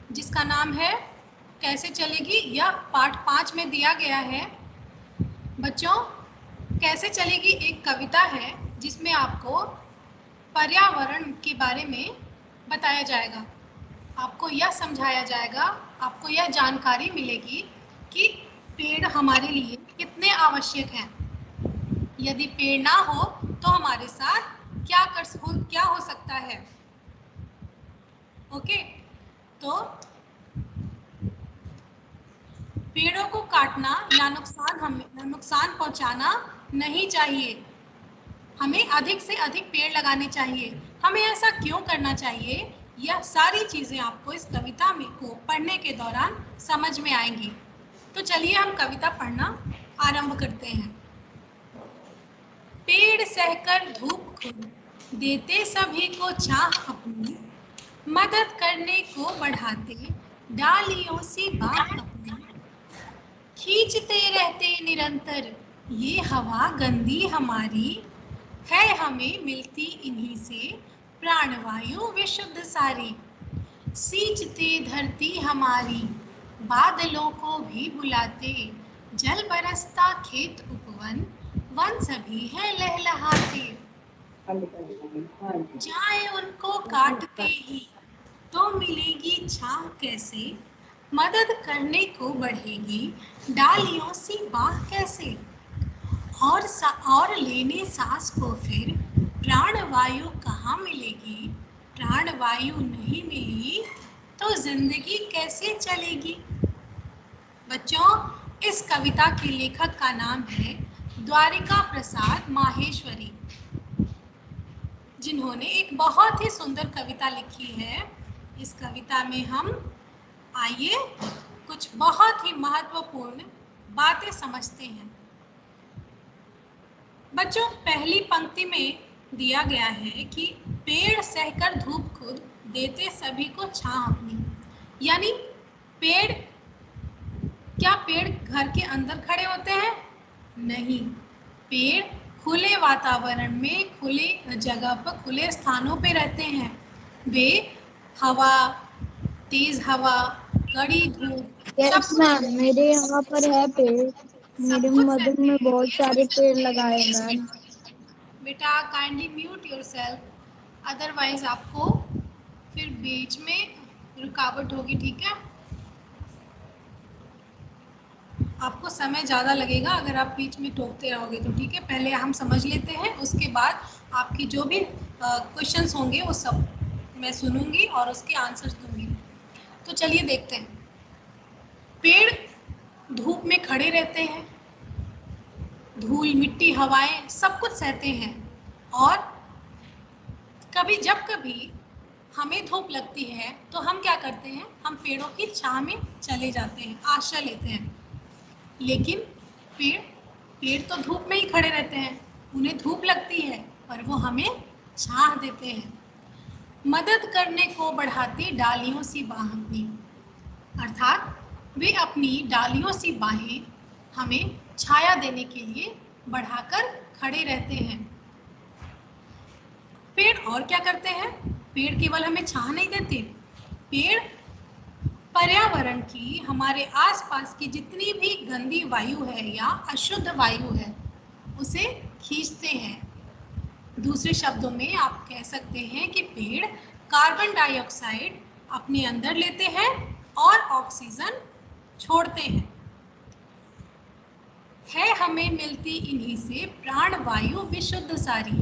जिसका नाम है कैसे चलेगी, यह पाठ 5 में दिया गया है। बच्चों, कैसे चलेगी एक कविता है जिसमें आपको पर्यावरण के बारे में बताया जाएगा। आपको यह समझाया जाएगा, आपको यह जानकारी मिलेगी कि पेड़ हमारे लिए कितने आवश्यक हैं। यदि पेड़ ना हो तो हमारे साथ क्या हो सकता है। ओके, तो पेड़ों को काटना या नुकसान पहुंचाना नहीं चाहिए। हमें अधिक से अधिक पेड़ लगाने चाहिए। हमें ऐसा क्यों करना चाहिए, यह सारी चीजें आपको इस कविता में को पढ़ने के दौरान समझ में आएंगी। तो चलिए हम कविता पढ़ना आरंभ करते हैं। पेड़ सहकर धूप खुद देते सभी को छाह अपनी, मदद करने को बढ़ाते डालियों सी बाह अपनी, खींचते रहते निरंतर ये हवा गंदी हमारी, है हमें मिलती इन्हीं से प्राणवायु विशुद्ध सारी, सींचते धरती हमारी बादलों को भी बुलाते, जल बरसता खेत उपवन वन सभी है लहलहाते, जाए उनको काटते ही तो मिलेगी छाह कैसे, मदद करने को बढ़ेगी डालियों सी बाह कैसे, और लेने सांस को फिर प्राणवायु कहाँ मिलेगी, प्राणवायु नहीं मिली तो जिंदगी कैसे चलेगी। बच्चों, इस कविता के लेखक का नाम है द्वारिका प्रसाद माहेश्वरी, जिन्होंने एक बहुत ही सुंदर कविता लिखी है। इस कविता में हम आइए कुछ बहुत ही महत्वपूर्ण बातें समझते हैं। बच्चों, पहली पंक्ति में दिया गया है कि पेड़ सहकर धूप खुद देते सभी को छां अपनी, यानी क्या पेड़ घर के अंदर खड़े होते हैं? नहीं, पेड़ खुले वातावरण में, खुले जगह पर, खुले स्थानों पे रहते हैं। वे हवा, तेज हवा, कड़ी धूप यस मैम, मेरे यहाँ पर है पेड़। मेरे मदर में बहुत सारे पेड़ लगाए मैम। बेटा काइंडली म्यूट योरसेल्फ, अदरवाइज आपको फिर बीच में रुकावट होगी, ठीक है? आपको समय ज़्यादा लगेगा अगर आप बीच में टोकते रहोगे तो, ठीक है? पहले हम समझ लेते हैं, उसके बाद आपकी जो भी क्वेश्चंस होंगे वो सब मैं सुनूंगी और उसके आंसर्स दूंगी। तो चलिए देखते हैं। पेड़ धूप में खड़े रहते हैं, धूल मिट्टी हवाएं सब कुछ सहते हैं, और जब कभी हमें धूप लगती है तो हम क्या करते हैं, हम पेड़ों की छांव में चले जाते हैं, आश्रय लेते हैं। लेकिन पेड़ तो धूप में ही खड़े रहते हैं, उन्हें धूप लगती है पर वो हमें छाह देते हैं। मदद करने को बढ़ाती डालियों सी बाहें अपनी, अर्थात वे अपनी डालियों सी बाहें हमें छाया देने के लिए बढ़ाकर खड़े रहते हैं। पेड़ और क्या करते हैं? पेड़ केवल हमें छाह नहीं देते, पेड़ पर्यावरण की, हमारे आसपास की जितनी भी गंदी वायु है या अशुद्ध वायु है उसे खींचते हैं। दूसरे शब्दों में आप कह सकते हैं कि पेड़ कार्बन डाइऑक्साइड अपने अंदर लेते हैं और ऑक्सीजन छोड़ते हैं। है हमें मिलती इन्हीं से प्राणवायु विशुद्ध सारी,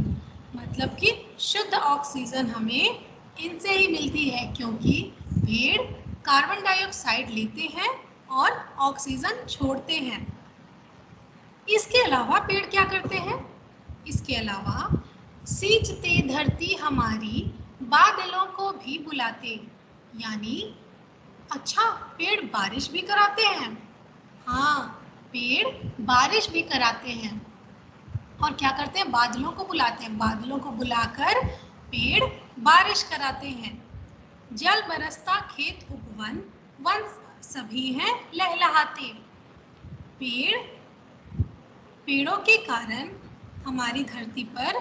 मतलब कि शुद्ध ऑक्सीजन हमें इनसे ही मिलती है, क्योंकि पेड़ कार्बन डाइऑक्साइड लेते हैं और ऑक्सीजन छोड़ते हैं। इसके अलावा पेड़ क्या करते हैं? इसके अलावा सींचते धरती हमारी बादलों को भी बुलाते, यानी अच्छा, पेड़ बारिश भी कराते हैं। हाँ, पेड़ बारिश भी कराते हैं। और क्या करते हैं? बादलों को बुलाते हैं, बादलों को बुलाकर पेड़ बारिश कराते हैं। जल बरसता खेत उपवन वन सभी हैं लहलहाते, पेड़ों के कारण हमारी धरती पर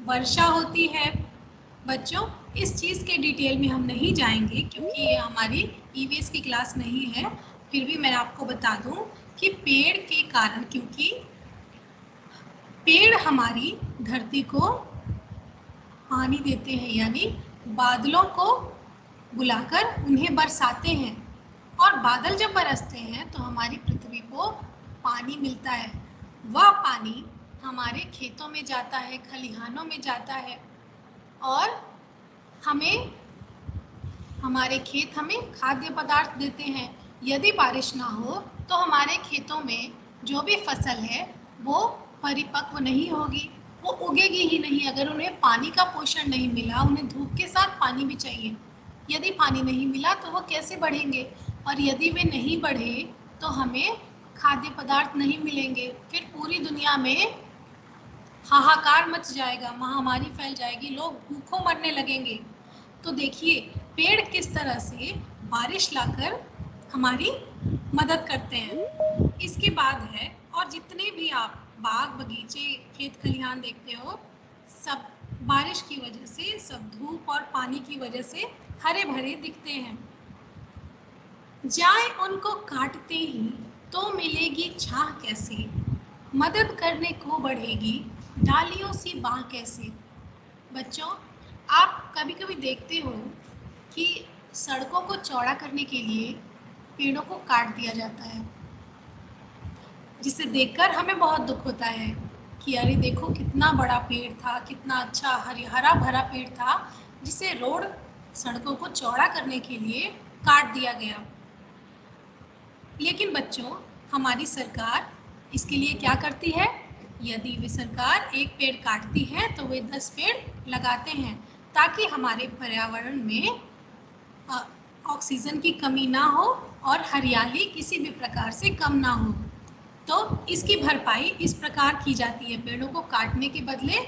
वर्षा होती है। बच्चों, इस चीज़ के डिटेल में हम नहीं जाएंगे क्योंकि ये हमारी ईवीएस की क्लास नहीं है। फिर भी मैं आपको बता दूं कि पेड़ के कारण, क्योंकि पेड़ हमारी धरती को पानी देते हैं, यानी बादलों को बुलाकर उन्हें बरसाते हैं, और बादल जब बरसते हैं तो हमारी पृथ्वी को पानी मिलता है। वह पानी हमारे खेतों में जाता है, खलिहानों में जाता है, और हमारे खेत हमें खाद्य पदार्थ देते हैं। यदि बारिश ना हो तो हमारे खेतों में जो भी फसल है वो परिपक्व नहीं होगी, वो उगेगी ही नहीं। अगर उन्हें पानी का पोषण नहीं मिला, उन्हें धूप के साथ पानी भी चाहिए, यदि पानी नहीं मिला तो वो कैसे बढ़ेंगे, और यदि वे नहीं बढ़े तो हमें खाद्य पदार्थ नहीं मिलेंगे। फिर पूरी दुनिया में हाहाकार मच जाएगा, महामारी फैल जाएगी, लोग भूखों मरने लगेंगे। तो देखिए पेड़ किस तरह से बारिश लाकर हमारी मदद करते हैं। इसके बाद है, और जितने भी आप बाग बगीचे खेत खलिहान देखते हो, सब बारिश की वजह से, सब धूप और पानी की वजह से हरे भरे दिखते हैं। जाए उनको काटते ही तो मिलेगी छाह कैसे, मदद करने को बढ़ेगी डालियों सी बाह कैसे। बच्चों, आप कभी कभी देखते हो कि सड़कों को चौड़ा करने के लिए पेड़ों को काट दिया जाता है, जिसे देखकर हमें बहुत दुख होता है कि अरे देखो कितना बड़ा पेड़ था, कितना अच्छा हरा भरा पेड़ था, जिसे रोड सड़कों को चौड़ा करने के लिए काट दिया गया। लेकिन बच्चों, हमारी सरकार इसके लिए क्या करती है? यदि वे सरकार एक पेड़ काटती है तो वे 10 पेड़ लगाते हैं, ताकि हमारे पर्यावरण में ऑक्सीजन की कमी ना हो और हरियाली किसी भी प्रकार से कम ना हो। तो इसकी भरपाई इस प्रकार की जाती है, पेड़ों को काटने के बदले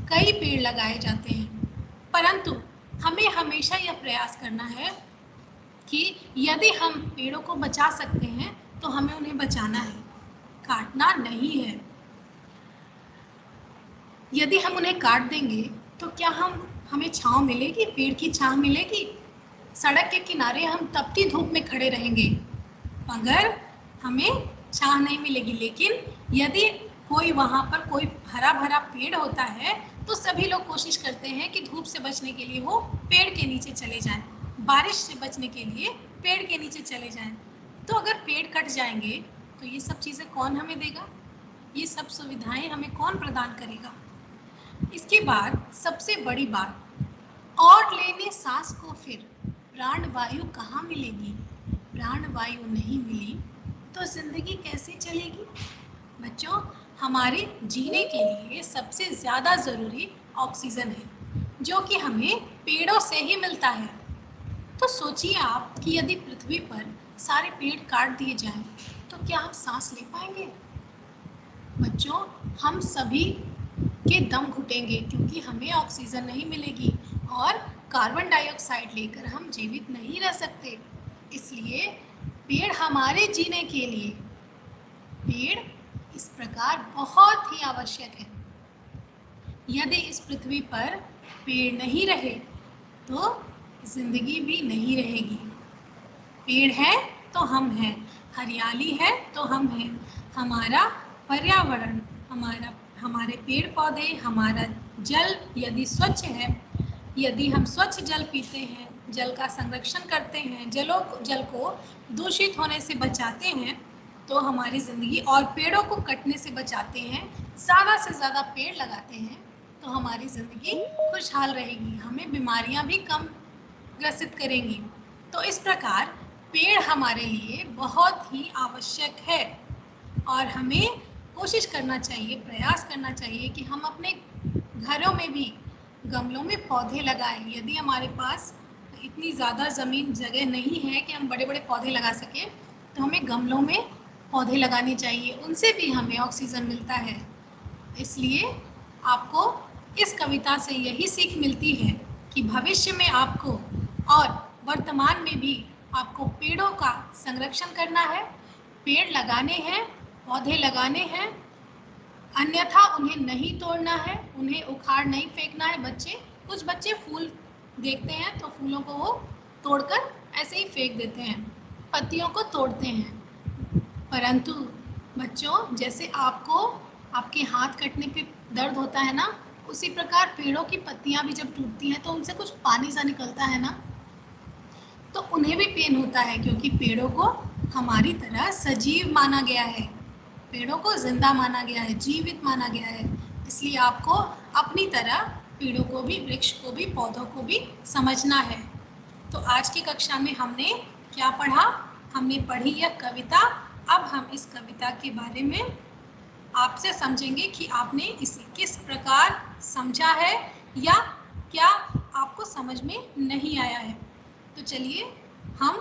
कई पेड़ लगाए जाते हैं। परंतु हमें हमेशा यह प्रयास करना है कि यदि हम पेड़ों को बचा सकते हैं तो हमें उन्हें बचाना है, काटना नहीं है। यदि हम उन्हें काट देंगे तो क्या हमें छांव मिलेगी, पेड़ की छांव मिलेगी? सड़क के किनारे हम तपती धूप में खड़े रहेंगे मगर हमें छांव नहीं मिलेगी। लेकिन यदि वहाँ पर कोई हरा भरा पेड़ होता है तो सभी लोग कोशिश करते हैं कि धूप से बचने के लिए वो पेड़ के नीचे चले जाएं, बारिश से बचने के लिए पेड़ के नीचे चले जाएं। तो अगर पेड़ कट जाएंगे तो ये सब चीज़ें कौन हमें देगा? ये सब सुविधाएं हमें कौन प्रदान करेगा? इसके बाद सबसे बड़ी बात, और लेने सांस को फिर प्राण वायु कहाँ मिलेगी? प्राण वायु नहीं मिली तो जिंदगी कैसे चलेगी? बच्चों, हमारे जीने के लिए सबसे ज़्यादा ज़रूरी ऑक्सीजन है, जो कि हमें पेड़ों से ही मिलता है। तो सोचिए आप कि यदि पृथ्वी पर सारे पेड़ काट दिए जाएं, तो क्या हम सांस ले पाएंगे? बच्चों, हम सभी के दम घुटेंगे क्योंकि हमें ऑक्सीजन नहीं मिलेगी, और कार्बन डाइऑक्साइड लेकर हम जीवित नहीं रह सकते। इसलिए पेड़ हमारे जीने के लिए, पेड़ इस प्रकार बहुत ही आवश्यक है। यदि इस पृथ्वी पर पेड़ नहीं रहे तो जिंदगी भी नहीं रहेगी। पेड़ है तो हम हैं, हरियाली है तो हम हैं। हमारा पर्यावरण, हमारे पेड़ पौधे, हमारा जल यदि स्वच्छ है, यदि हम स्वच्छ जल पीते हैं, जल का संरक्षण करते हैं, जल को दूषित होने से बचाते हैं, तो हमारी ज़िंदगी, और पेड़ों को कटने से बचाते हैं, ज़्यादा से ज़्यादा पेड़ लगाते हैं, तो हमारी ज़िंदगी खुशहाल रहेगी, हमें बीमारियां भी कम ग्रसित करेंगी। तो इस प्रकार पेड़ हमारे लिए बहुत ही आवश्यक है, और हमें कोशिश करना चाहिए, प्रयास करना चाहिए कि हम अपने घरों में भी गमलों में पौधे लगाएं। यदि हमारे पास इतनी ज़्यादा ज़मीन जगह नहीं है कि हम बड़े बड़े पौधे लगा सकें, तो हमें गमलों में पौधे लगाने चाहिए, उनसे भी हमें ऑक्सीजन मिलता है। इसलिए आपको इस कविता से यही सीख मिलती है कि भविष्य में आपको और वर्तमान में भी आपको पेड़ों का संरक्षण करना है, पेड़ लगाने हैं, पौधे लगाने हैं, अन्यथा उन्हें नहीं तोड़ना है, उन्हें उखाड़ नहीं फेंकना है। कुछ बच्चे फूल देखते हैं तो फूलों को वो तोड़कर ऐसे ही फेंक देते हैं, पत्तियों को तोड़ते हैं। परंतु बच्चों, जैसे आपको आपके हाथ कटने पे दर्द होता है ना, उसी प्रकार पेड़ों की पत्तियां भी जब टूटती हैं तो उनसे कुछ पानी सा निकलता है ना, तो उन्हें भी पेन होता है, क्योंकि पेड़ों को हमारी तरह सजीव माना गया है, पेड़ों को जिंदा माना गया है, जीवित माना गया है। इसलिए आपको अपनी तरह पेड़ों को भी, वृक्ष को भी, पौधों को भी समझना है। तो आज की कक्षा में हमने क्या पढ़ा? हमने पढ़ी यह कविता। अब हम इस कविता के बारे में आपसे समझेंगे कि आपने इसे किस प्रकार समझा है या क्या आपको समझ में नहीं आया है। तो चलिए हम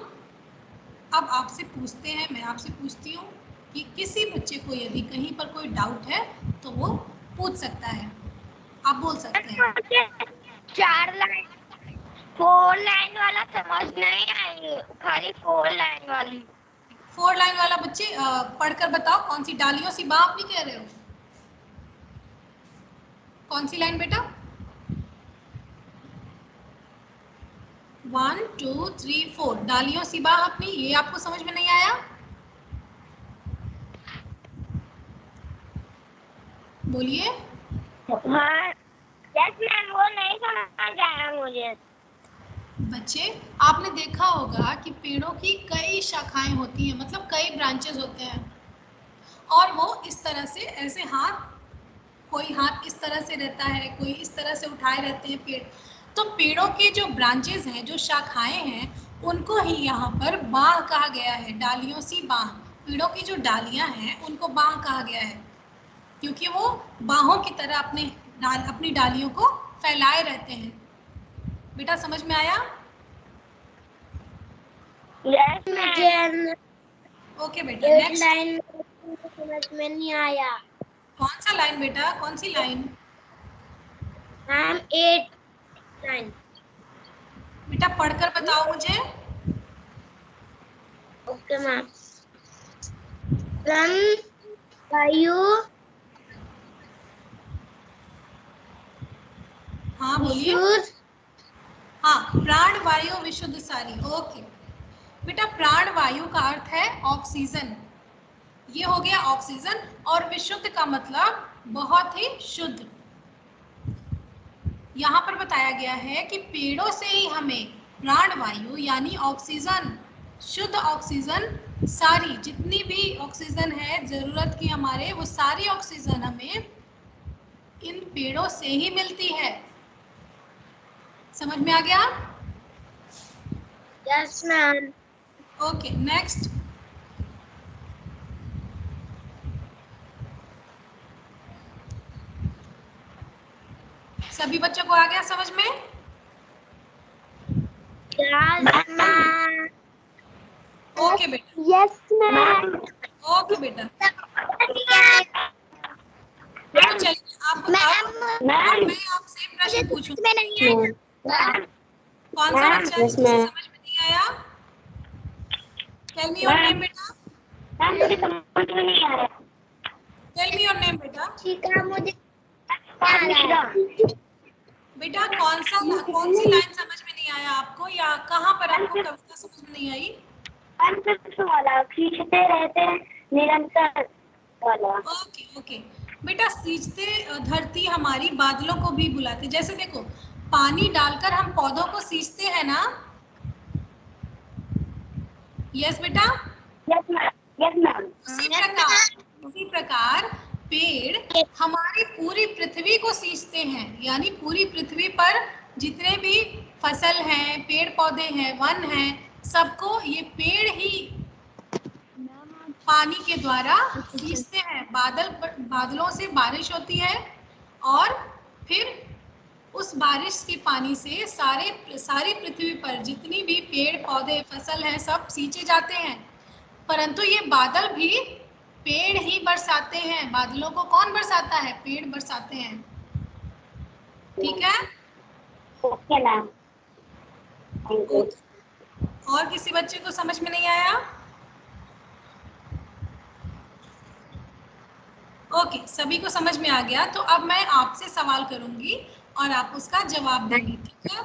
अब आपसे पूछते हैं, मैं आपसे पूछती हूँ कि किसी बच्चे को यदि कहीं पर कोई डाउट है तो वो पूछ सकता है, आप बोल सकते हैं। मुझे 4 लाइन 4 लाइन वाला समझ नहीं आई, खाली 4 लाइन वाली। 4 लाइन वाला बच्चे पढ़कर बताओ, कौन सी डालियों सी बाप नहीं कह रहे हो? कौन सी लाइन बेटा? 1 2 3 4 डालियों सी बाह अपनी, ये आपको समझ में नहीं आया? बोलिए। हाँ यस मैम, वो नहीं समझ आया मुझे। बच्चे, आपने देखा होगा कि पेड़ों की कई शाखाएं होती हैं, मतलब कई ब्रांचेस होते हैं, और वो इस तरह से ऐसे हाथ, कोई हाथ इस तरह से रहता है, कोई इस तरह से उठाए रहते हैं पेड़। तो पेड़ों के जो ब्रांचेस हैं, जो शाखाएं हैं, उनको ही यहाँ पर बाह कहा गया है, डालियों सी बाह। पेड़ों की जो डालियां हैं उनको बाह कहा गया है, क्योंकि वो बाहों की तरह अपनी डालियों को फैलाए रहते हैं। बेटा समझ में आया? Yes ma'am. ओके बेटा, नेक्स्ट लाइन समझ में नहीं आया। कौन सा लाइन बेटा, कौन सी लाइन? Ma'am 8 line. बेटा पढ़कर बताओ मुझे। Okay ma'am. वायु हाँ बोलिए। हाँ, प्राण वायु विशुद्ध सारी। ओके बेटा, प्राण वायु का अर्थ है ऑक्सीजन, ये हो गया ऑक्सीजन। और विशुद्ध का मतलब बहुत ही शुद्ध। यहाँ पर बताया गया है कि पेड़ों से ही हमें प्राण वायु यानी ऑक्सीजन, शुद्ध ऑक्सीजन, सारी जितनी भी ऑक्सीजन है जरूरत की हमारे, वो सारी ऑक्सीजन हमें इन पेड़ों से ही मिलती है। समझ में आ गया? Yes ma'am. Okay next. सभी बच्चों को आ गया समझ में? Yes ma'am. ओके बेटा। Yes ma'am. ओके बेटा, तो चलिए आप मैं आपसे प्रश्न पूछूं। कौन सा बच्चा है जिसे समझ में नहीं आया? टेल मी योर नेम बेटा। टेल मी योर नेम बेटा। मुझे बेटा कौन सी लाइन समझ में नहीं आया आपको, या कहाँ पर आपको कविता समझ में नहीं आई? वाला खींचते रहते हैं निरंतर वाला। ओके ओके बेटा, सींचते धरती हमारी बादलों को भी बुलाते। जैसे देखो, पानी डालकर हम पौधों को सींचते हैं ना। यस बेटा। Yes ma'am. उसी प्रकार पेड़ हमारी पूरी पृथ्वी को सींचते हैं, यानी पूरी पृथ्वी पर जितने भी फसल हैं, पेड़ पौधे हैं, वन हैं, सबको ये पेड़ ही पानी के द्वारा सींचते हैं। बादलों से बारिश होती है और फिर उस बारिश के पानी से सारी पृथ्वी पर जितनी भी पेड़ पौधे फसल हैं सब सींचे जाते हैं। परंतु ये बादल भी पेड़ ही बरसाते हैं। बादलों को कौन बरसाता है? पेड़ बरसाते हैं। ठीक है? Okay ma'am. और किसी बच्चे को समझ में नहीं आया? ओके, सभी को समझ में आ गया। तो अब मैं आपसे सवाल करूंगी और आप उसका जवाब देंगी, ठीक है?